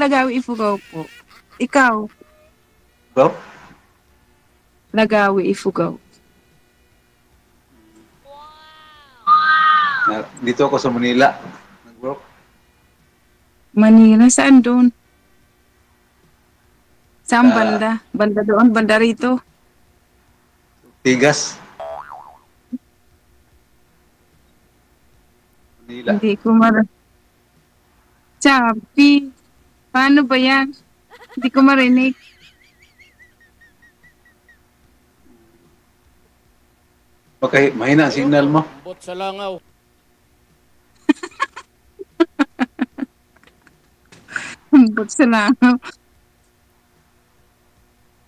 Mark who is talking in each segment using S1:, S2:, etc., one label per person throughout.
S1: Lagawi Ifugao po. Ikaw,
S2: Bro?
S1: Lagawi Ifugao.
S2: Dito ako sa Manila. Nag-work.
S1: Manila, saan doon? Saan
S2: Sa
S1: banda? Banda doon, banda rito.
S2: Tigas. Manila.
S1: Hindi ko Chapi, paano ba yan? Hindi ko marinig.
S2: Okay, mahina ang signal mo.
S3: Bot sa langaw.
S1: Humbot sa langaw.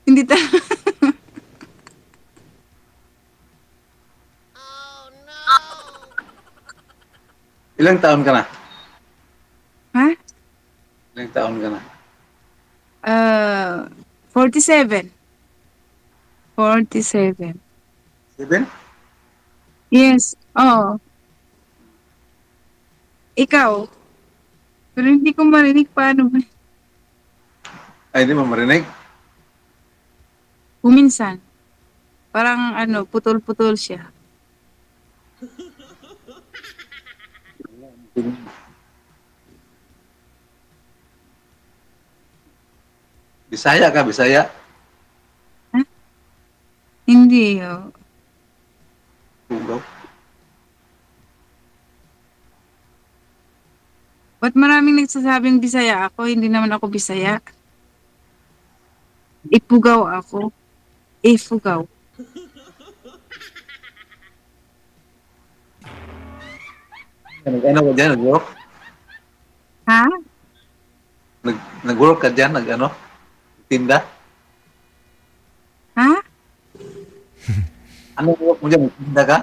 S1: Hindi ta...
S2: Ilang taon ka na?
S1: Ha?
S2: Ilang taon ka na?
S1: 47. 47.
S2: 7?
S1: Yes. Oh. Ikaw. Pero hindi ko marinig paano ba.
S2: Ay, hindi mo marinig?
S1: Kuminsan. Parang putol-putol siya.
S2: Bisaya ka, Bisaya?
S1: Hindi. Oh.
S2: Ifugao.
S1: Ba't maraming nagsasabing Bisaya ako? Hindi naman ako Bisaya. Ipugaw ako. Ifugaw.
S2: Nag-ano ka dyan? Nag-work?
S1: Ha?
S2: Nag-work ka dyan? Nag-ano? Tinda?
S1: Ha?
S2: Ano work mo dyan? Tinda ka?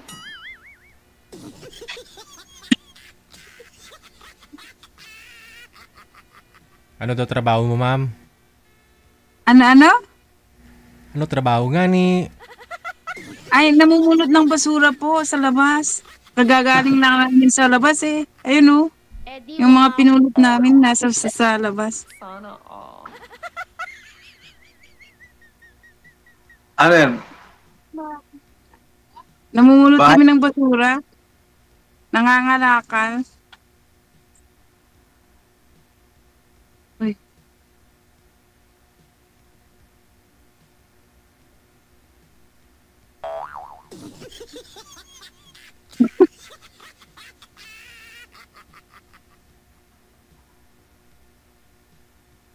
S4: Ano daw trabaho mo, ma'am?
S1: Ano?
S4: Ano trabaho nga ni...
S1: Ay, namumulot ng basura po sa labas. Kagagaling lang namin sa labas eh. Ayun oh. Yung mga pinulot namin nasa sa labas.
S5: Sana all.
S2: Ano yan?
S1: Namumulot
S2: Bakit?
S1: kami ng basura. Nangangalakal. Uy.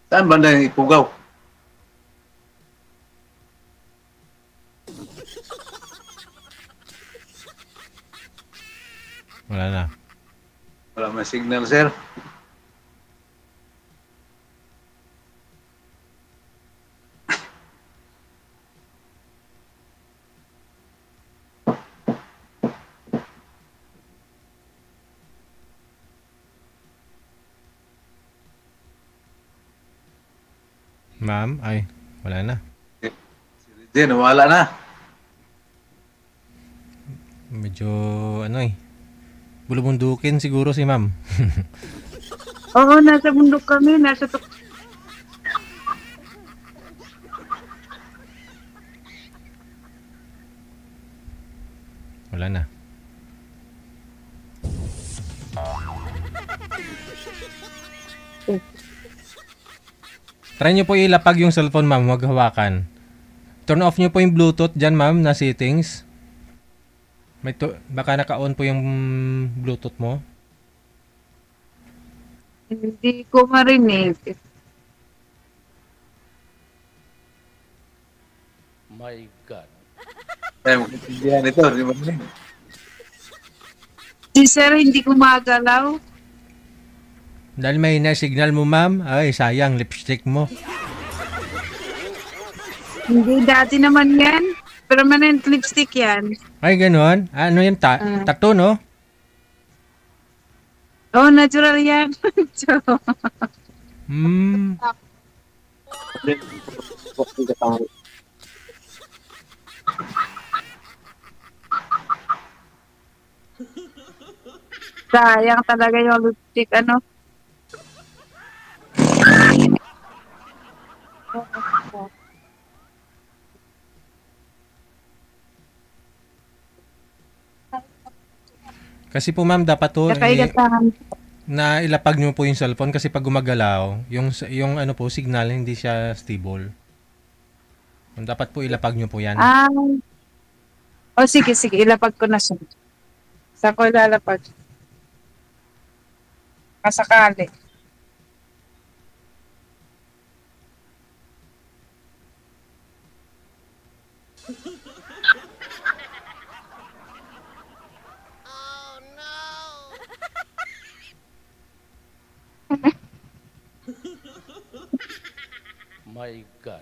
S2: Saan banda yung Ifugao?
S4: Wala na.
S2: Wala may signal, sir.
S4: Ma'am, ay, wala na.
S2: Si Regine, nawala na.
S4: Medyo, bulubundukin siguro si ma'am.
S1: Oo, nasa bundok kami.
S4: Wala na. Try nyo po ilapag yung cellphone, ma'am. Huwag hawakan. Turn off nyo po yung Bluetooth dyan, ma'am, na settings. Baka naka-on po yung Bluetooth mo.
S1: Hindi ko marinig.
S3: My God.
S2: Ay, magkaintindihan ito. Di ba marinig?
S1: Si sir, hindi ko magalaw.
S4: Dahil may na-signal mo, ma'am. Ay, sayang, lipstick mo.
S1: Hindi, dati naman yan. Permanent lipstick yan.
S4: Ay, ganun. Ano yan? Tattoo, no?
S1: Oh, natural yan.
S4: Hmm.
S1: Sayang talaga yung lipstick,
S4: Kasi po ma'am, dapat to
S1: Kakaigatan.
S4: na ilapag nyo po yung cellphone kasi pag gumagalaw, yung ano po, signal, hindi siya stable. Dapat po ilapag nyo po yan.
S1: O sige, ilapag ko na siya. Sa ko ilalapag. Kasakali.
S3: My God.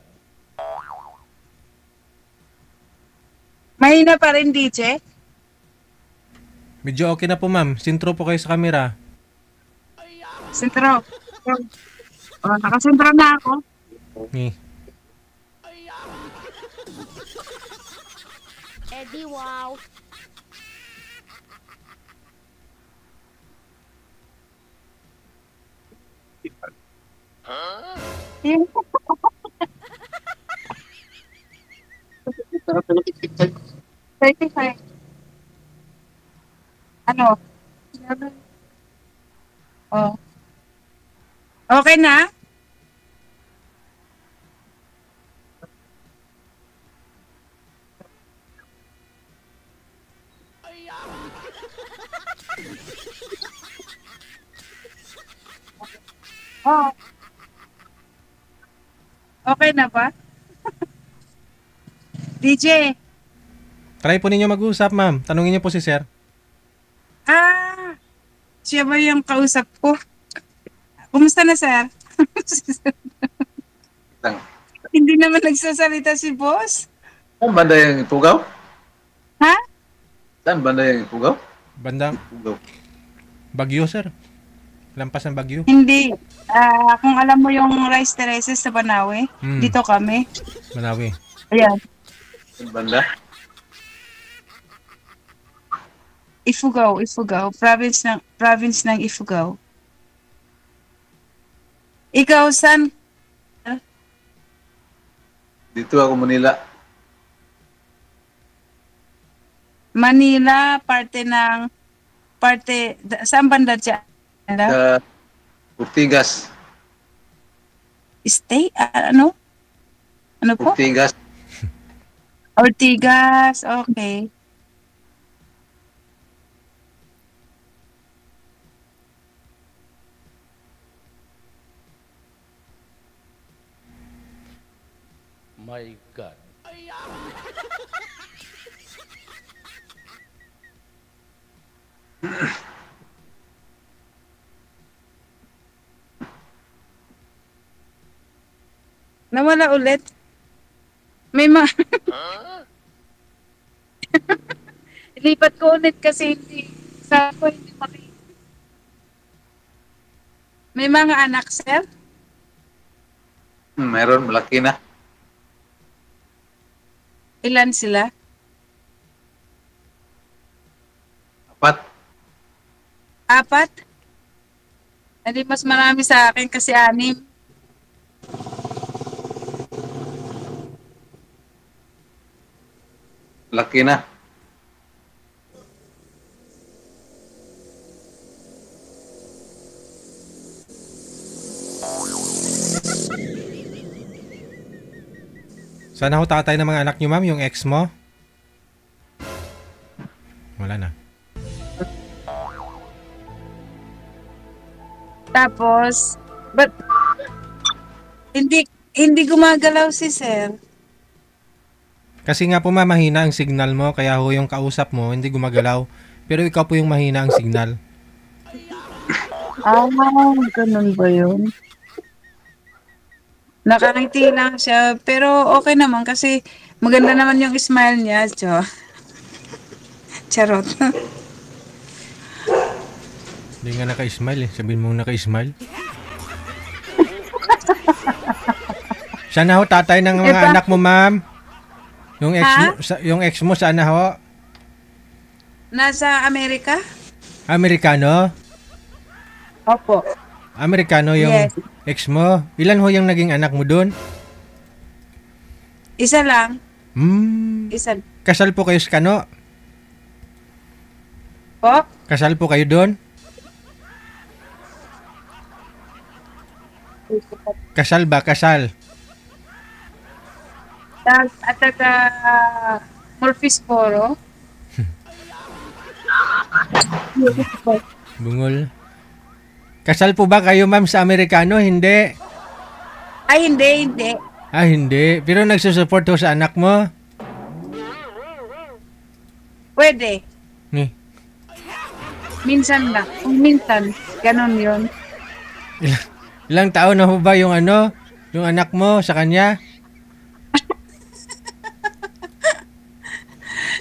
S1: Mahina pa rin, DJ?
S4: Medyo okay na po ma'am. Sintro po kayo sa camera.
S1: Sentro. O, nakasentro na ako.
S4: Eh.
S5: Eddie, wow.
S1: Huh? 35. Ano? Oh. Okay na? Oh. Okay na ba? DJ.
S4: Try po ninyo mag-usap ma'am. Tanungin niyo po si sir.
S1: Siya ba yung kausap ko? Kumusta na, sir?
S2: Lang.
S1: Hindi naman nagsasalita si boss.
S2: Saan banda yung ipugaw?
S1: Ha?
S2: Saan banda yung ipugaw?
S4: Bandang
S2: Ipugaw.
S4: Bagyo sir. Lampas ng Bagyo.
S1: Hindi. Kung alam mo yung Rice Terraces sa Banawe, dito kami.
S4: Manawi.
S1: Ayan.
S2: Saan banda?
S1: Ifugao. Province ng Ifugao. Ikaw, san?
S2: Dito ako Manila.
S1: Manila, saan banda dyan?
S2: Sa Ortigas.
S1: Stay? Ano? Ano po?
S2: Ortigas.
S1: Ortigas, okay.
S3: My God.
S1: Nawala ulit. May Ilipat ko ulit kasi hindi makita. May mga anak, sir?
S2: Meron, malaki na.
S1: Ilan sila?
S2: 4.
S1: 4? Hindi, mas marami sa akin kasi 6.
S2: Laki na.
S4: Sana ho tatay ng mga anak niyo ma'am, yung ex mo? Wala na.
S1: Tapos, but hindi gumagalaw si sir.
S4: Kasi nga po ma'am, mahina ang signal mo, kaya ho yung kausap mo, hindi gumagalaw. Pero ikaw po yung mahina ang signal.
S1: Ganun ba yun? Nakangiti lang siya, pero okay naman kasi maganda naman yung smile niya. Charot.
S4: Hindi nga naka-smile eh. Sabihin mong naka-smile. Sana ho tatay ng mga anak mo ma'am. Yung ex mo sana ho?
S1: Nasa Amerika?
S4: Amerikano?
S1: Opo.
S4: Amerikano yung
S1: Yes.
S4: ex mo? Ilan ho yung naging anak mo doon?
S1: Isa lang.
S4: Hmm.
S1: Isa.
S4: Kasal po kayo sa kano?
S1: Po?
S4: Kasal po kayo doon? Kasal ba? Kasal.
S1: At taga Murfreesboro.
S4: Bungol. Kasal po ba kayo, ma'am, sa Amerikano? Hindi.
S1: Ay, hindi.
S4: Ah, hindi. Pero nagsusupport ho sa anak mo?
S1: Pwede.
S4: Ni.
S1: Minsan lang. Kung minsan, ganun yun.
S4: Ilang taon na ho ba yung yung anak mo sa kanya?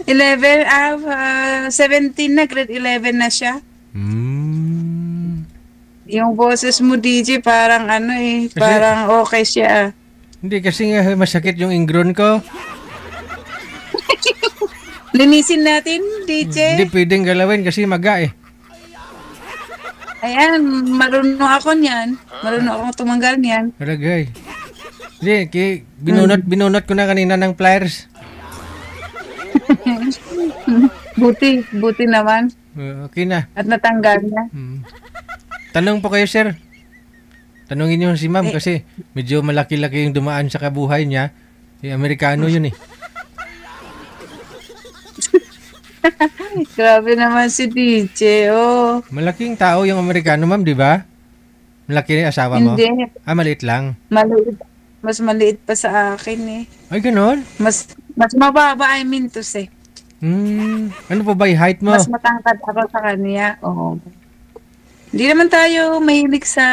S1: 17 na, grade 11 na siya. Yung boses mo, DJ, parang parang okay siya.
S4: Hindi, kasi nga masakit yung ingron ko.
S1: Linisin natin, DJ.
S4: Hindi pwedeng galawin kasi maga eh.
S1: Ayan, marunong ako niyan. Marunong akong tumanggal niyan.
S4: Aragay. Hindi, binunot ko na kanina ng pliers.
S1: Buti naman.
S4: Okay na.
S1: At natanggal niya.
S4: Tanong po kayo, sir. Tanungin niyo si ma'am kasi medyo malaki-laki yung dumaan sa kabuhay niya. Amerikano yun eh.
S1: Grabe naman si DJ, oh.
S4: Malaking tao yung Amerikano, ma'am, di ba? Malaki na asawa mo?
S1: Hindi.
S4: Ah, maliit lang.
S1: Maliit. Mas maliit pa sa akin eh.
S4: Ay, ganon?
S1: Mas mababa, I mean to say.
S4: Ano po ba yung height mo?
S1: Mas matangkad ako sa kanya. Oo. Hindi naman tayo mahilig sa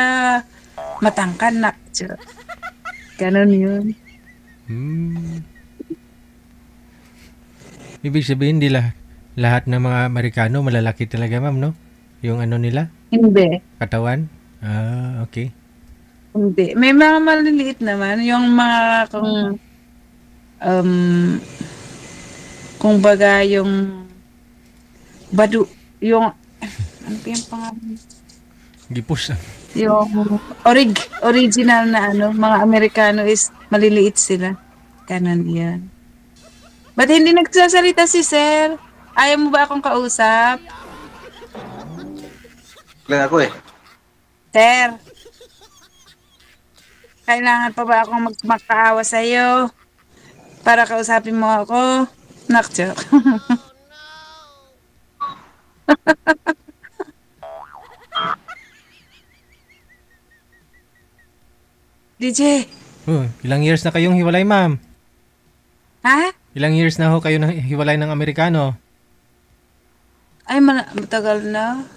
S1: matangkad na. Ganon yun.
S4: Ibig sabihin, di lahat ng mga Amerikano malalaki talaga, ma'am, no? Yung nila?
S1: Hindi.
S4: Katawan? Ah, okay.
S1: Hindi. May mga maliliit naman. Yung mga kung baga yung badu, yung ano pa yung pangalan?
S4: Gipus.
S1: Yung original na mga Amerikano is maliliit sila. Kanan yan. Ba't hindi nagsasalita si Sir? Ayaw mo ba akong kausap?
S2: Lang ako eh.
S1: Sir, kailangan pa ba akong magmakaawa sa'yo para kausapin mo ako? Nakjoke. DJ.
S4: Ilang years na kayong hiwalay, ma'am?
S1: Ha?
S4: Ilang years na ho kayo hiwalay ng Amerikano?
S1: Ay, matagal na.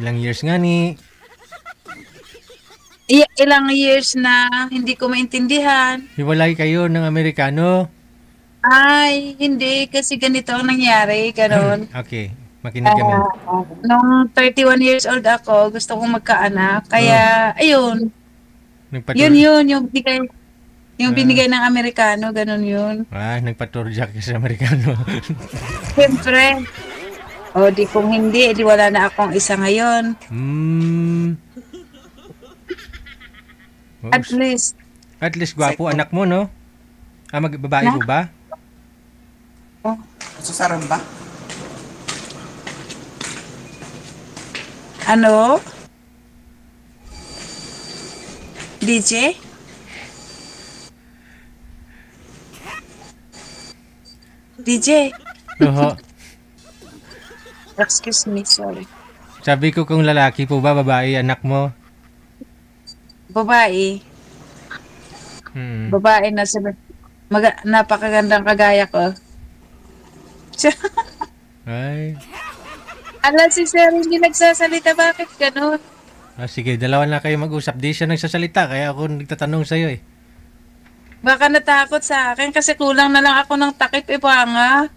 S4: Ilang years nga ni?
S1: Ilang years na hindi ko maintindihan.
S4: Hiwalay kayo ng Amerikano?
S1: Ay, hindi. Kasi ganito ang nangyari. Ganon.
S4: Okay. Makinig kami.
S1: Nung 31 years old ako, gusto kong magkaanak. Kaya, ayun. Yun. Yung binigay ng Amerikano, ganun yun.
S4: Nagpaturjak ka sa Amerikano.
S1: Siyempre. O, kung hindi, wala na akong isa ngayon. At least.
S4: At least gwapo anak mo, no? Babae mo ba?
S1: Oh.
S5: Susaran ba?
S1: Ano? DJ? DJ?
S4: Oo.
S1: Excuse me, sorry.
S4: Sabi ko kung lalaki po ba, babae, anak mo?
S1: Babae. Babae na sabi. Napakagandang kagaya ko.
S4: Ay.
S1: Ala, si Sir hindi nagsasalita. Bakit ganun?
S4: Sige, dalawa na kayo mag-usap. Di siya nagsasalita, kaya ako nagtatanong sa'yo eh.
S1: Baka natakot sa akin kasi kulang na lang ako ng takip ipanga.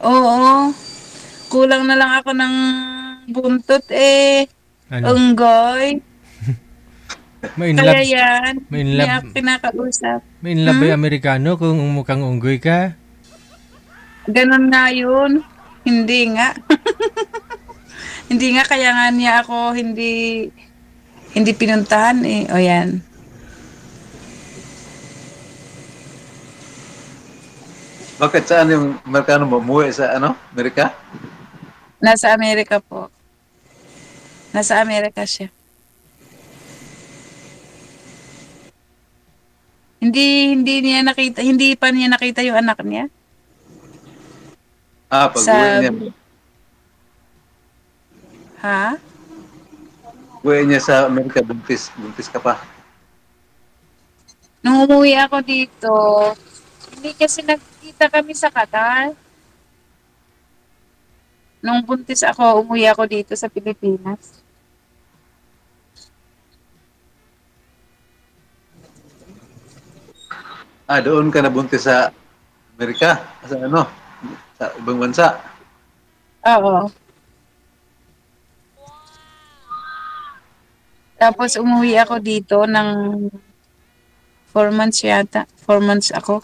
S1: Oo. Kulang na lang ako ng buntot eh. Unggoy. Kaya yan. May pinakausap.
S4: May inlove ba Amerikano kung mukhang unggoy ka?
S1: Ganon nga yun. Hindi nga. Hindi nga, kaya nga niya ako hindi pinuntahan eh. O yan.
S2: Bakit saan yung Amerikano mo? Umuwi sa ano? Amerika?
S1: Nasa Amerika po. Nasa Amerika siya. Hindi pa niya nakita yung anak niya
S2: Ah, pag-uwi
S1: sa
S2: niya.
S1: ha?
S2: Uwi niya sa Amerika, buntis. Buntis ka pa.
S1: Nung umuwi ako dito, hindi kasi nagkita kami sa Qatar. Nung buntis ako, umuwi ako dito sa Pilipinas.
S2: Ah, doon ka nabuntis sa Amerika? Sa ano? Sa ibang bansa?
S1: Oo. Tapos umuwi ako dito ng 4 months yata. 4 months ako.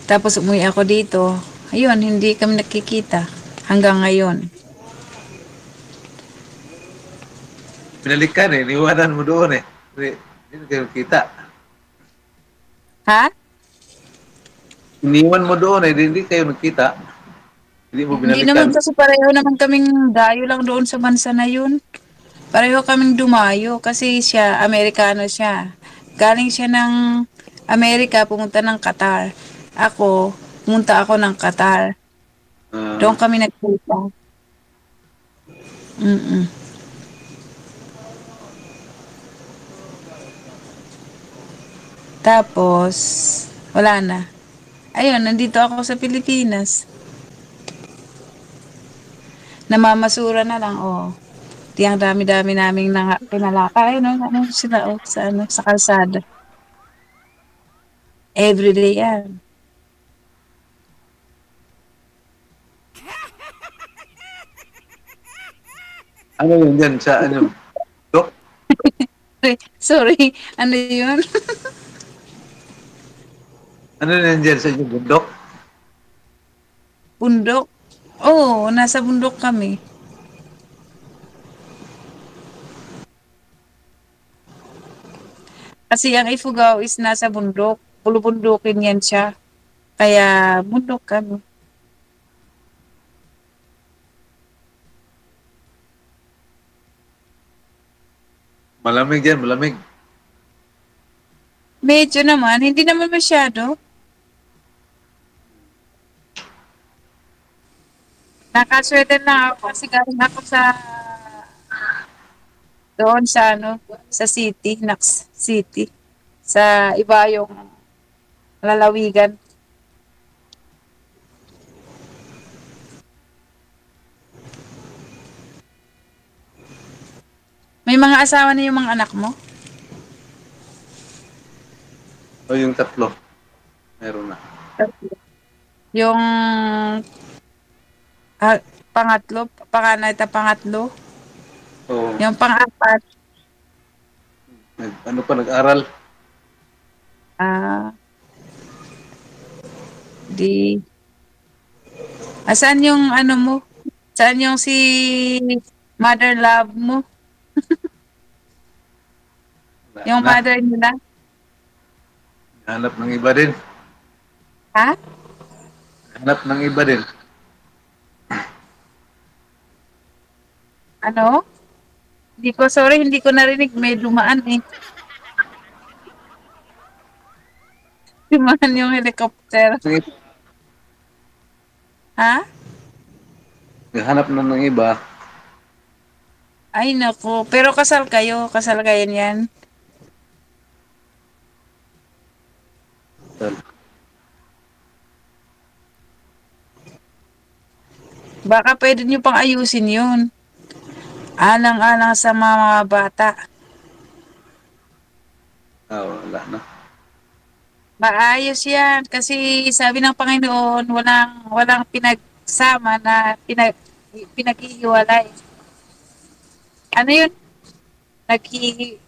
S1: Tapos umuwi ako dito. Ayun, hindi kami nakikita hanggang ngayon.
S2: Pinalikan eh. Niwanan mo doon eh. Hindi kayo kita.
S1: Ha?
S2: Iniwan mo doon eh. Hindi kayo nagkita. Hindi mo
S1: Hindi naman
S2: binalikan.
S1: kasi pareho naman kaming dayo lang doon sa bansa na yun. Pareho kaming dumayo kasi siya, Amerikano siya. Galing siya ng Amerika, pumunta ng Qatar. Pumunta ako ng Qatar.
S2: Ah,
S1: Doon kami nagpunta. Mm. Tapos, wala na. Ayun, nandito ako sa Pilipinas. Namamasura na lang, oh. Di ang dami-dami naming pinalakay, no? Ano sila, oh, sa kalsada. Everyday yan.
S2: ano yun dyan sa ano? Dok?
S1: Sorry, ano yun?
S2: Ano yun dyan sa inyo? Bundok?
S1: Bundok? Oo, nasa bundok kami. Kasi ang Ifugao is nasa bundok. Bulubundukin yan siya. Kaya bundok kami.
S2: Malamig dyan, malamig.
S1: Medyo naman, hindi naman masyado. Nakasweater lang ako kasi galing ako doon sa sa city, Nax City. Sa iba yung lalawigan. May mga asawa na yung mga anak mo?
S2: O yung tatlo. Meron na.
S1: Yung ah, pangatlo, panganay at pangatlo.
S2: Oo.
S1: Yung pang-apat,
S2: Ano pa, nag-aral?
S1: ah, di, asan yung ano mo? Saan yung si mother love mo?
S2: Wala
S1: Yung
S2: na.
S1: mother nila?
S2: Hanap ng iba din.
S1: Ha?
S2: Hanap ng iba din.
S1: Ano? Sorry, hindi ko narinig. May dumaan eh. Dumaan yung helicopter.
S2: Ng iba.
S1: Ha?
S2: Hanap na ng iba.
S1: Ay, nako. Pero kasal kayo. Kasal kayo niyan. Baka pwede nyo pang ayusin yun. Alang-alang sa mga bata.
S2: Wala na.
S1: Maayos yan. Kasi sabi ng Panginoon, walang pinagsama na pinaghihiwalay. Ano yun? Naghi...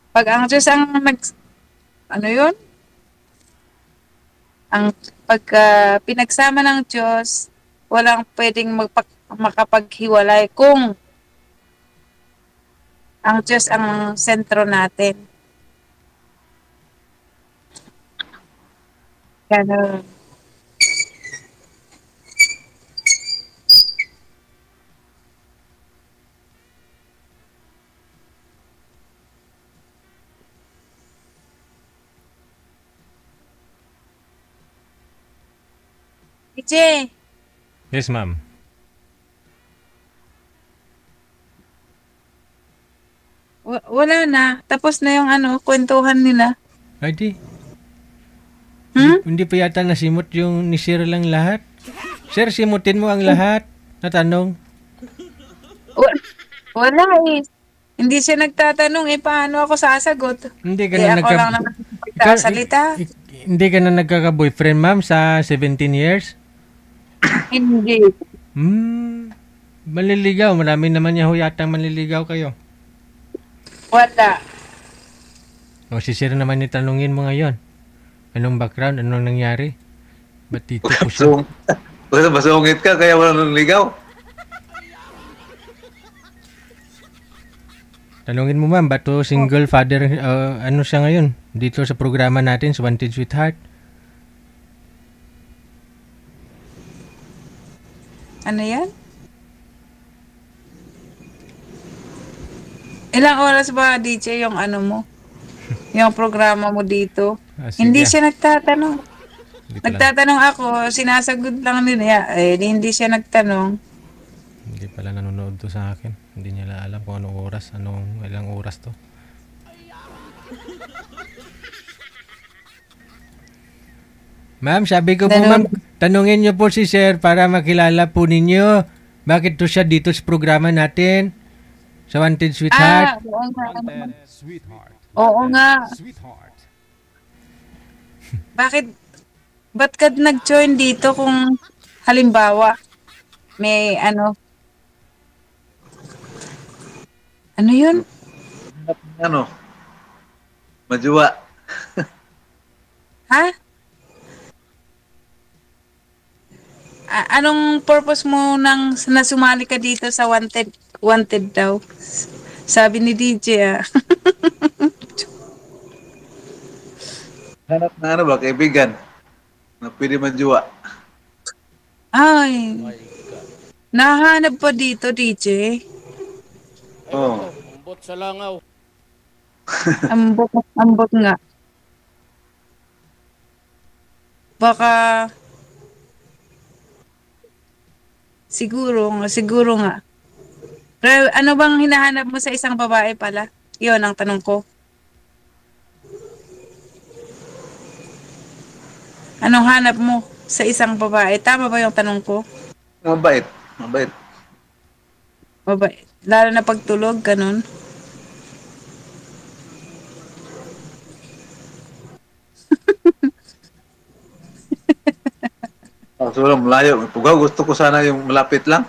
S1: Pag ang Diyos ang ano yun? Ang pinagsama ng Diyos, walang pwedeng makapaghiwalay kung ang Diyos ang sentro natin. Ganun. DJ,
S4: Yes, ma'am.
S1: wala na. Tapos na yung kwentuhan nila.
S4: Ay, di.
S1: Hmm?
S4: Hindi pa yata nasimot yung ni Sir lang lahat. Sir, simutin mo ang lahat. Natanong.
S1: Wala eh. Hindi siya nagtatanong paano ako sasagot.
S4: Hindi ka
S1: Eh,
S4: na
S1: ako lang naman nagsasalita.
S4: Hindi ka na nagkaka-boyfriend, ma'am, sa 17 years?
S1: Hindi.
S4: Maliligaw. Marami naman yaho yata maliligaw kayo.
S1: Wala.
S4: O si Sir naman itanungin mo ngayon. Anong background? Anong nangyari? Ba't dito po siya?
S2: Masungit ka, kaya wala nang ligaw.
S4: Tanungin mo, ma'am, ba't to single father, ano siya ngayon? Dito sa programa natin, sa Wanted Sweetheart.
S1: Ano yan? Ilang oras ba, DJ, yung mo? Yung programa mo dito?
S4: Sige.
S1: Hindi siya nagtatanong.
S4: Hindi pala,
S1: Nagtatanong ako, sinasagot lang nila. Hindi siya nagtanong.
S4: hindi pala nanonood to sa akin. Hindi niya alam kung anong oras, ilang oras to. Ma'am, sabi ko po, ma'am, tanungin niyo po si Sir para makilala po ninyo. Bakit to siya dito sa programa natin? Sa Wanted Sweetheart.
S1: Oo nga.
S5: Sweetheart.
S1: Oo nga.
S5: Sweetheart.
S1: Ba't ka nag-join dito kung halimbawa may ano yun?
S2: Majuwa.
S1: Ha? Anong purpose mo na sumali ka dito sa wanted daw? Sabi ni DJ
S2: Hanap na ba, kaibigan? Na pwede majuwa.
S1: Ay,
S3: My God.
S1: nahanap pa dito, DJ.
S2: Oo.
S3: Umbot sa langaw.
S1: Ambot nga. Baka siguro nga. Pero ano bang hinahanap mo sa isang babae pala? 'Yon ang tanong ko. Anong hanap mo sa isang babae? Tama ba yung tanong ko?
S2: Mabait. Mabait.
S1: Babae. Lalo na pagtulog, ganun.
S2: So, malayo. Pugaw, gusto ko sana yung malapit lang.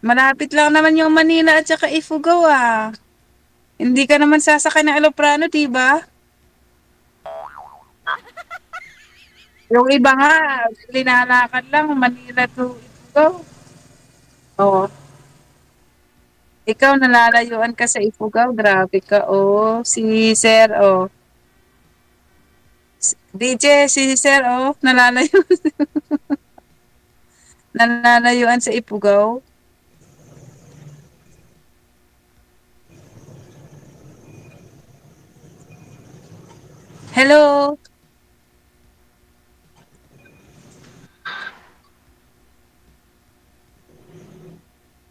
S1: Malapit lang naman yung Manila at saka Ifugao Hindi ka naman sasakay ng eloplano, di ba? Yung iba nga, linalakad lang, Manila to Ifugao. Oo. Ikaw, nalalayuan ka sa Ifugao, grabe ka. Si Sir, DJ, si Sir, nalalayuan sa Ifugao. Hello.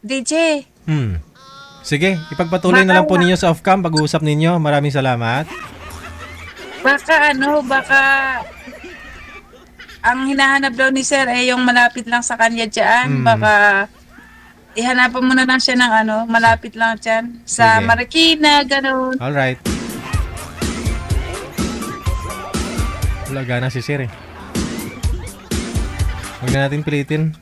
S1: DJ.
S4: Sige, ipagpatuloy na lang po ninyo sa off-cam pag-uusap ninyo. Maraming salamat.
S1: Baka ang hinahanap daw ni Sir yung malapit lang sa kanya dyan. Baka ihanapan mo na lang siya ng malapit lang dyan. Sa
S4: Sige.
S1: Marikina, ganun.
S4: Alright. Wala gana si Sir Huwag na natin pilitin.